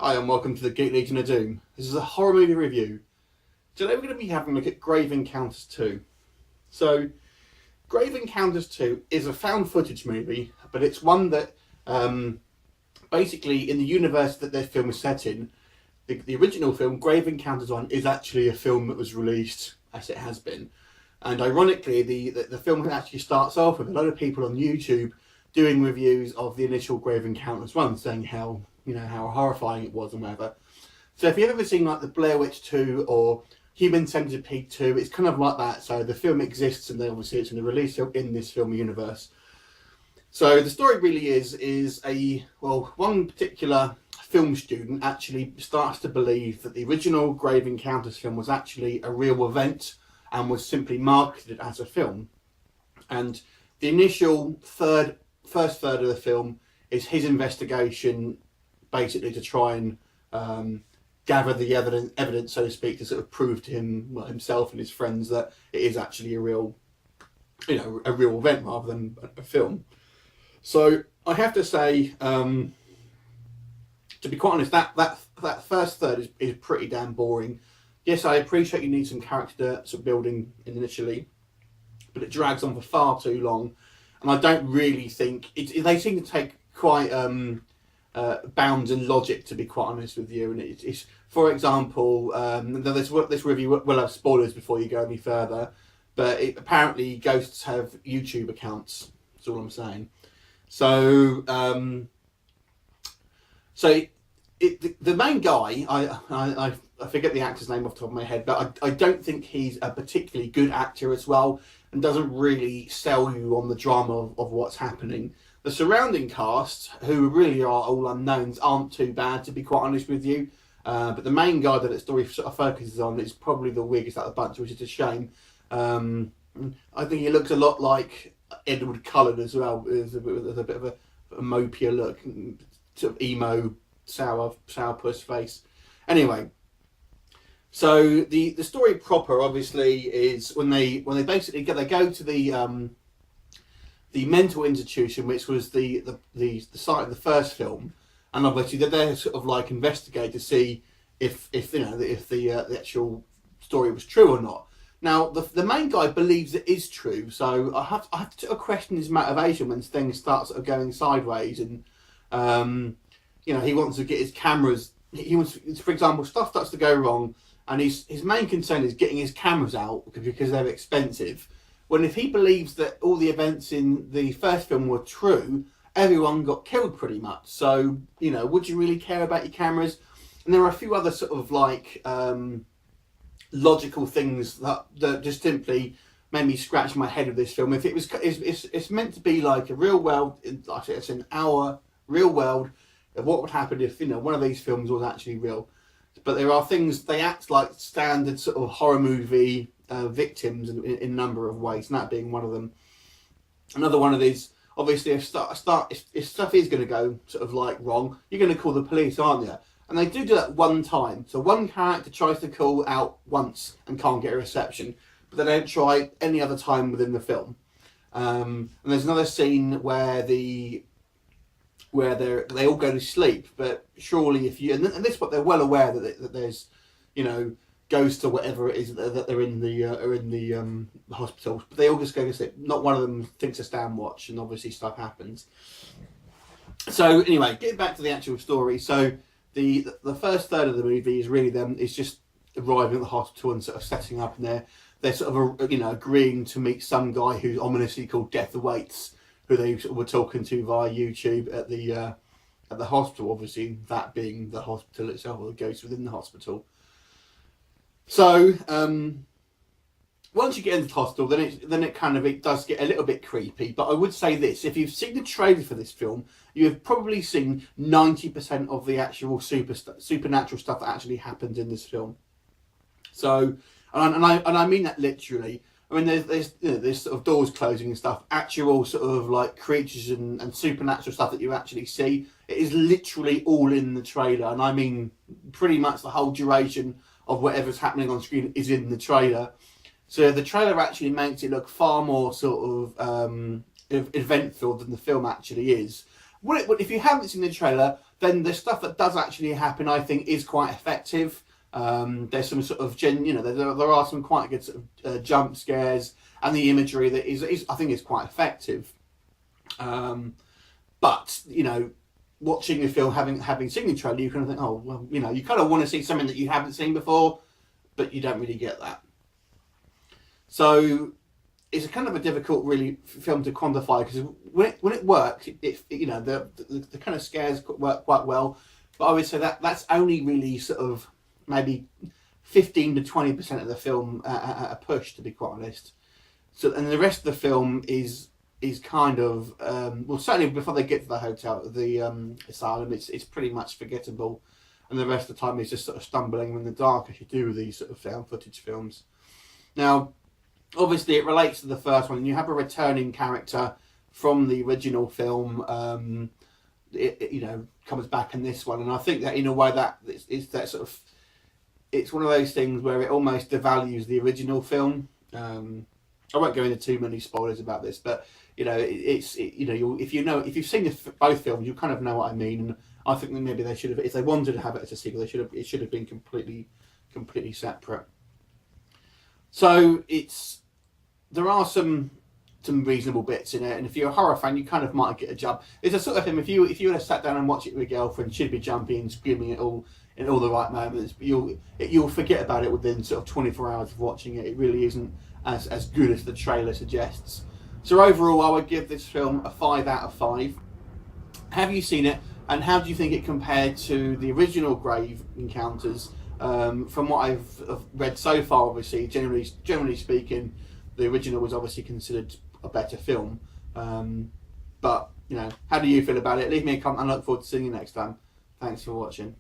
Hi and welcome to the Geek Legion of Doom. This is a horror movie review. Today we're going to be having a look at Grave Encounters 2. So, Grave Encounters 2 is a found footage movie, but it's one that basically in the universe that their film is set in, the original film, Grave Encounters 1, is actually a film that was released as it has been. And ironically, the film actually starts off with a lot of people on YouTube doing reviews of the initial Grave Encounters 1, saying how horrifying it was and whatever. So if you've ever seen like the Blair Witch 2 or Human Centipede 2, it's kind of like that. So the film exists and then obviously it's in the release in this film universe. So the story really is one particular film student actually starts to believe that the original Grave Encounters film was actually a real event and was simply marketed as a film. And the initial first third of the film is his investigation, basically to try and gather the evidence, so to speak, to sort of prove to himself and his friends that it is actually a real event rather than a film. So I have to say, to be quite honest, that first third is pretty damn boring. Yes, I appreciate you need some character sort of building initially, but it drags on for far too long, and I don't really think they seem to take quite bounds in logic, to be quite honest with you. And it's for example, this review will have spoilers before you go any further, but apparently ghosts have YouTube accounts. That's all I'm saying. So the main guy, I forget the actor's name off the top of my head, but I don't think he's a particularly good actor as well, and doesn't really sell you on the drama of what's happening. The surrounding cast, who really are all unknowns, aren't too bad, to be quite honest with you. But the main guy that the story sort of focuses on is probably the weakest out of the bunch, which is a shame. I think he looks a lot like Edward Cullen as well, with a bit of a mopier look, sort of emo, sourpuss face. Anyway, so the story proper obviously is when they basically go to the mental institution, which was the site of the first film, and obviously they're there to sort of like investigate to see if the actual story was true or not. Now the main guy believes it is true, so I have to question his motivation when things start sort of going sideways, and he wants to get his cameras. He wants, for example, stuff starts to go wrong, and his main concern is getting his cameras out because they're expensive. When if he believes that all the events in the first film were true, everyone got killed pretty much. So, would you really care about your cameras? And there are a few other sort of like logical things that just simply made me scratch my head with this film. If it was, it's meant to be like a real world, like it's an hour real world of what would happen if one of these films was actually real. But there are things, they act like standard sort of horror movie victims in a number of ways, and that being one of them. Another one of these, obviously, if stuff is going to go sort of like wrong, you're going to call the police, aren't you? And they do that one time. So one character tries to call out once and can't get a reception, but they don't try any other time within the film. And there's another scene where they all go to sleep, but surely if you and this, but they're well aware that there's ghosts or whatever it is that they're in the hospital, but they all just go to sleep. Not one of them thinks to stand watch, and obviously stuff happens. So anyway, getting back to the actual story. So the first third of the movie is really them. It's just arriving at the hospital and sort of setting up, and they're sort of agreeing to meet some guy who's ominously called Death Awaits, who they sort of were talking to via YouTube at the hospital. Obviously, that being the hospital itself, or the ghost within the hospital. So once you get into the hospital, then it does get a little bit creepy. But I would say this: if you've seen the trailer for this film, you have probably seen 90% of the actual supernatural stuff that actually happens in this film. So, and I mean that literally. I mean, there's sort of doors closing and stuff. Actual sort of like creatures and supernatural stuff that you actually see. It is literally all in the trailer, and I mean pretty much the whole duration of whatever's happening on screen is in the trailer. So the trailer actually makes it look far more sort of event-filled than the film actually is. If you haven't seen the trailer, then the stuff that does actually happen, I think, is quite effective. There's some sort of there are some quite good sort of, jump scares, and the imagery that is I think is quite effective. But watching the film, having seen the trailer, you kind of think, oh well, you kind of want to see something that you haven't seen before, but you don't really get that. So it's a kind of a difficult really film to quantify, because when it works, the kind of scares work quite well. But I would say that's only really sort of maybe 15 to 20% of the film at a push, to be quite honest. So, and the rest of the film is kind of well, certainly before they get to the hotel, the asylum, it's pretty much forgettable, and the rest of the time is just sort of stumbling in the dark, as you do with these sort of found footage films. Now, obviously, it relates to the first one, and you have a returning character from the original film. Comes back in this one, and I think that in a way that it's that sort of, it's one of those things where it almost devalues the original film. I won't go into too many spoilers about this, but if you've seen both films, you kind of know what I mean. And I think that maybe they should have, if they wanted to have it as a sequel, it should have been completely separate. So there are some reasonable bits in it, and if you're a horror fan, you kind of might get a jump. It's a sort of film, if you would have sat down and watched it with your girlfriend, she'd be jumping and screaming at all in all the right moments, but you'll forget about it within sort of 24 hours of watching it. It really isn't as good as the trailer suggests. So overall, I would give this film a 5 out of 5. Have you seen it, and how do you think it compared to the original Grave Encounters? From what I've read so far, obviously, generally speaking, the original was obviously considered a better film. But how do you feel about it? Leave me a comment. I look forward to seeing you next time. Thanks for watching.